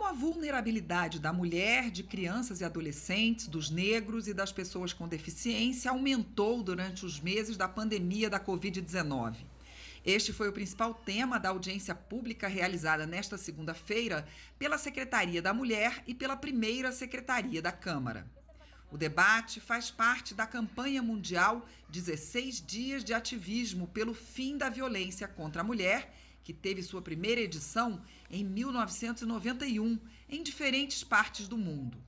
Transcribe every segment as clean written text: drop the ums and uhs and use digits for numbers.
a vulnerabilidade da mulher, de crianças e adolescentes, dos negros e das pessoas com deficiência aumentou durante os meses da pandemia da Covid-19. Este foi o principal tema da audiência pública realizada nesta segunda-feira pela Secretaria da Mulher e pela primeira Secretaria da Câmara. O debate faz parte da campanha mundial 16 Dias de Ativismo pelo Fim da Violência contra a Mulher, que teve sua primeira edição em 1991, em diferentes partes do mundo.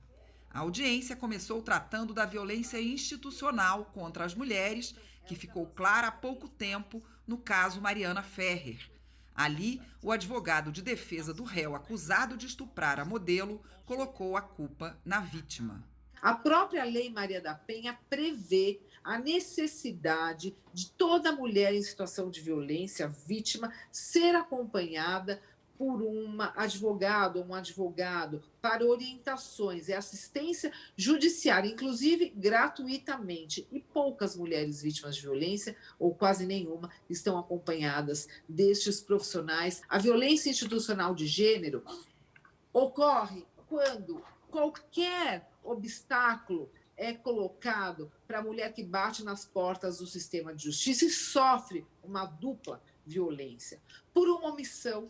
A audiência começou tratando da violência institucional contra as mulheres, que ficou clara há pouco tempo no caso Mariana Ferrer. Ali, o advogado de defesa do réu acusado de estuprar a modelo colocou a culpa na vítima. A própria Lei Maria da Penha prevê a necessidade de toda mulher em situação de violência, vítima, ser acompanhada por uma advogada ou um advogado para orientações e assistência judiciária, inclusive gratuitamente. E poucas mulheres vítimas de violência, ou quase nenhuma, estão acompanhadas destes profissionais. A violência institucional de gênero ocorre quando qualquer obstáculo é colocado para a mulher que bate nas portas do sistema de justiça e sofre uma dupla violência. Por uma omissão,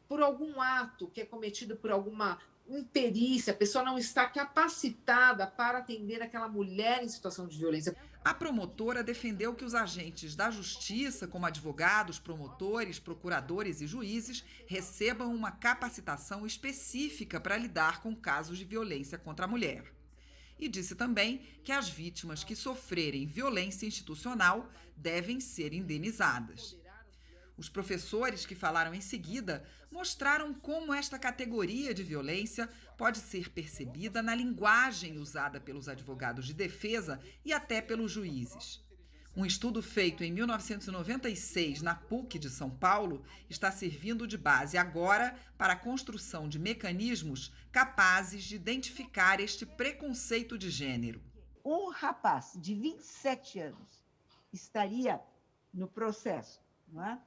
por algum ato que é cometido por alguma imperícia, a pessoa não está capacitada para atender aquela mulher em situação de violência. A promotora defendeu que os agentes da justiça, como advogados, promotores, procuradores e juízes, recebam uma capacitação específica para lidar com casos de violência contra a mulher. E disse também que as vítimas que sofrerem violência institucional devem ser indenizadas. Os professores que falaram em seguida mostraram como esta categoria de violência pode ser percebida na linguagem usada pelos advogados de defesa e até pelos juízes. Um estudo feito em 1996 na PUC de São Paulo está servindo de base agora para a construção de mecanismos capazes de identificar este preconceito de gênero. Um rapaz de 27 anos estaria no processo, não é?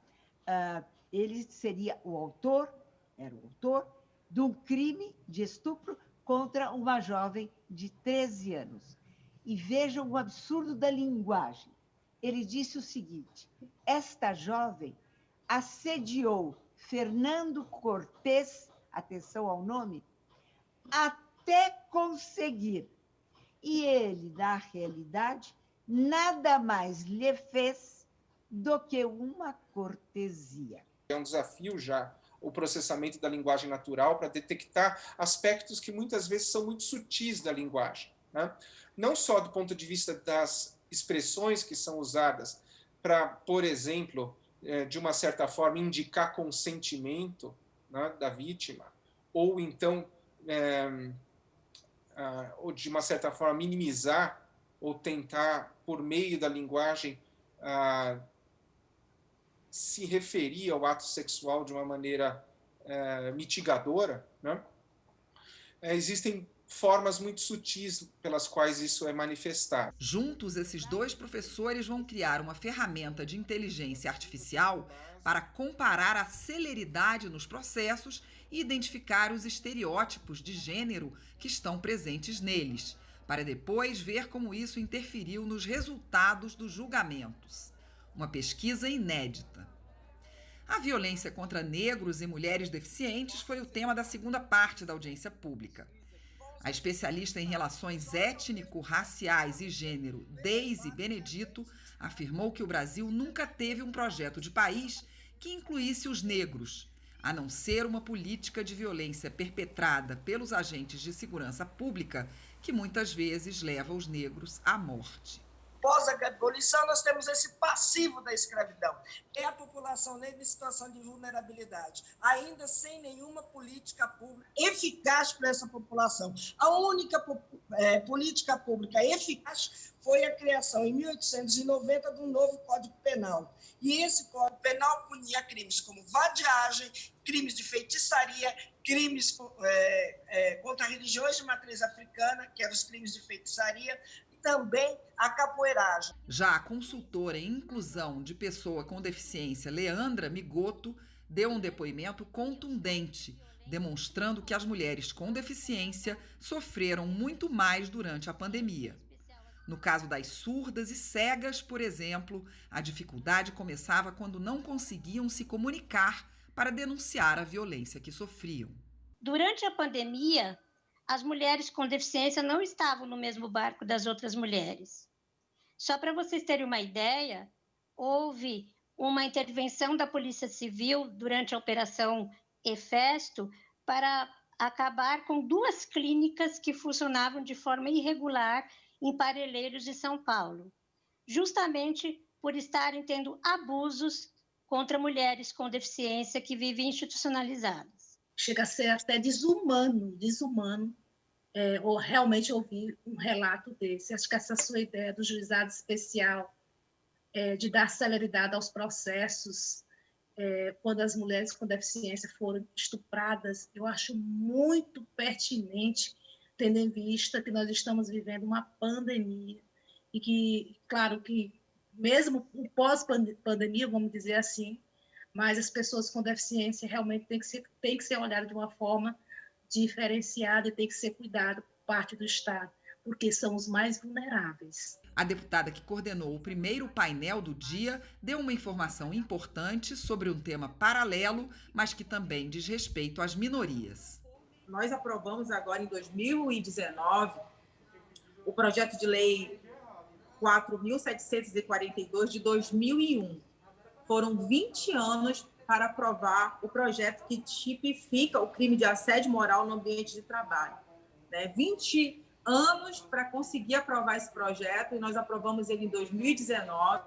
Ele seria era o autor de um crime de estupro contra uma jovem de 13 anos. E vejam o absurdo da linguagem. Ele disse o seguinte: esta jovem assediou Fernando Cortés, atenção ao nome, até conseguir. E ele, na realidade, nada mais lhe fez do que uma cortesia. É um desafio já o processamento da linguagem natural para detectar aspectos que muitas vezes são muito sutis da linguagem, né? Não só do ponto de vista das expressões que são usadas para, por exemplo, de uma certa forma, indicar consentimento, né, da vítima, ou então, ou de uma certa forma, minimizar ou tentar, por meio da linguagem, se referir ao ato sexual de uma maneira mitigadora, né? Existem formas muito sutis pelas quais isso é manifestado. Juntos, esses dois professores vão criar uma ferramenta de inteligência artificial para comparar a celeridade nos processos e identificar os estereótipos de gênero que estão presentes neles, para depois ver como isso interferiu nos resultados dos julgamentos. Uma pesquisa inédita. A violência contra negros e mulheres deficientes foi o tema da segunda parte da audiência pública. A especialista em relações étnico-raciais e gênero, Deise Benedito, afirmou que o Brasil nunca teve um projeto de país que incluísse os negros, a não ser uma política de violência perpetrada pelos agentes de segurança pública, que muitas vezes leva os negros à morte. Pós-abolição, nós temos esse passivo da escravidão. É a população negra em situação de vulnerabilidade, ainda sem nenhuma política pública eficaz para essa população. A única política pública eficaz foi a criação, em 1890, de um novo Código Penal. E esse Código Penal punia crimes como vadiagem, crimes de feitiçaria, crimes contra religiões de matriz africana, que eram os crimes de feitiçaria, também a capoeiragem. Já a consultora em inclusão de pessoa com deficiência, Leandra Migoto, deu um depoimento contundente demonstrando que as mulheres com deficiência sofreram muito mais durante a pandemia. No caso das surdas e cegas, por exemplo, a dificuldade começava quando não conseguiam se comunicar para denunciar a violência que sofriam. Durante a pandemia, as mulheres com deficiência não estavam no mesmo barco das outras mulheres. Só para vocês terem uma ideia, houve uma intervenção da Polícia Civil durante a Operação Efesto para acabar com 2 clínicas que funcionavam de forma irregular em Parelheiros de São Paulo, justamente por estarem tendo abusos contra mulheres com deficiência que vivem institucionalizadas. Chega a ser até desumano ou realmente ouvir um relato desse. Acho que essa sua ideia do juizado especial, de dar celeridade aos processos, quando as mulheres com deficiência foram estupradas, eu acho muito pertinente, tendo em vista que nós estamos vivendo uma pandemia e que, claro, que mesmo o pós-pandemia, vamos dizer assim, mas as pessoas com deficiência realmente têm que ser olhadas de uma forma diferenciada e tem que ser cuidado por parte do Estado, porque são os mais vulneráveis. A deputada que coordenou o primeiro painel do dia deu uma informação importante sobre um tema paralelo, mas que também diz respeito às minorias. Nós aprovamos agora, em 2019, o projeto de lei 4.742 de 2001. Foram 20 anos para aprovar o projeto que tipifica o crime de assédio moral no ambiente de trabalho. 20 anos para conseguir aprovar esse projeto, e nós aprovamos ele em 2019.